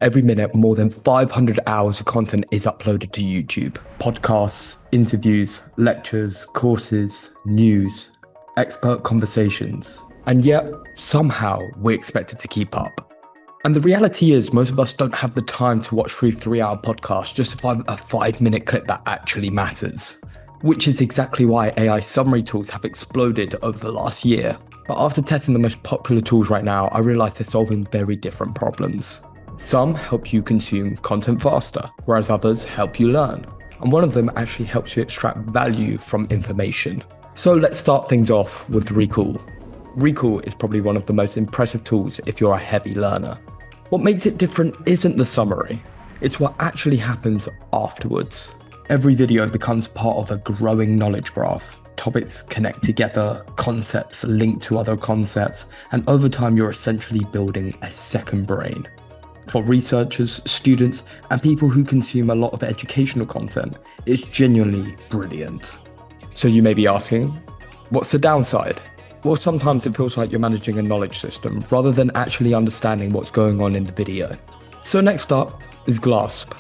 Every minute, more than 500 hours of content is uploaded to YouTube. Podcasts, interviews, lectures, courses, news, expert conversations. And yet, somehow, we're expected to keep up. And the reality is, most of us don't have the time to watch through 3-hour podcasts just to find a 5-minute clip that actually matters. Which is exactly why AI summary tools have exploded over the last year. But after testing the most popular tools right now, I realized they're solving very different problems. Some help you consume content faster, whereas others help you learn. And one of them actually helps you extract value from information. So let's start things off with Recall. Recall is probably one of the most impressive tools if you're a heavy learner. What makes it different isn't the summary, it's what actually happens afterwards. Every video becomes part of a growing knowledge graph. Topics connect together, concepts link to other concepts, and over time you're essentially building a second brain. For researchers, students, and people who consume a lot of educational content, it's genuinely brilliant. So you may be asking, what's the downside? Well, sometimes it feels like you're managing a knowledge system rather than actually understanding what's going on in the video. So next up is Glasp.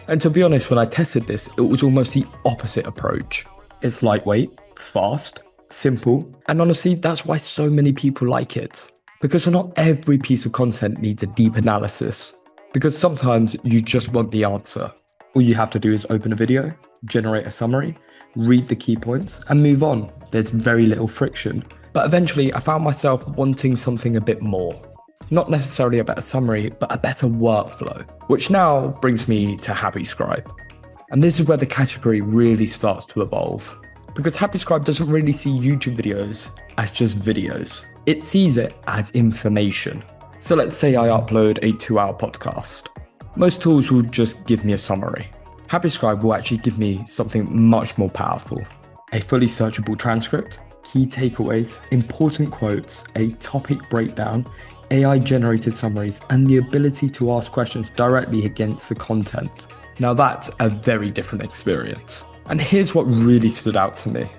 And to be honest, when I tested this, it was almost the opposite approach. It's lightweight, fast, simple, and honestly, that's why so many people like it. Because not every piece of content needs a deep analysis. Because sometimes you just want the answer. All you have to do is open a video, generate a summary, read the key points, and move on. There's very little friction. But eventually, I found myself wanting something a bit more. Not necessarily a better summary, but a better workflow. Which now brings me to HappyScribe. And this is where the category really starts to evolve. Because HappyScribe doesn't really see YouTube videos as just videos. It sees it as information. So let's say I upload a 2-hour podcast. Most tools will just give me a summary. HappyScribe will actually give me something much more powerful. A fully searchable transcript, key takeaways, important quotes, a topic breakdown, AI generated summaries, and the ability to ask questions directly against the content. Now that's a very different experience. And here's what really stood out to me.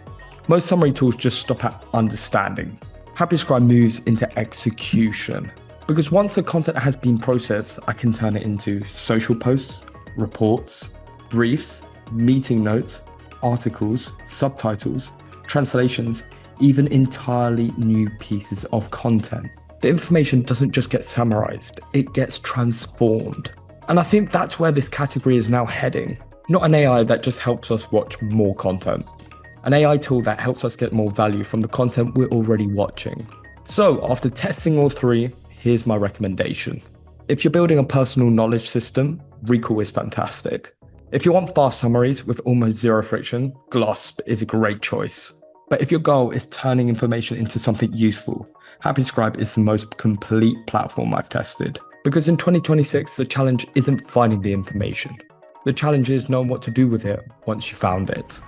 Most summary tools just stop at understanding. HappyScribe moves into execution. Because once the content has been processed, I can turn it into social posts, reports, briefs, meeting notes, articles, subtitles, translations, even entirely new pieces of content. The information doesn't just get summarized, it gets transformed. And I think that's where this category is now heading. Not an AI that just helps us watch more content. An AI tool that helps us get more value from the content we're already watching. So after testing all three, here's my recommendation. If you're building a personal knowledge system, Recall is fantastic. If you want fast summaries with almost zero friction, Glasp is a great choice. But if your goal is turning information into something useful, HappyScribe is the most complete platform I've tested. Because in 2026, the challenge isn't finding the information. The challenge is knowing what to do with it once you found it.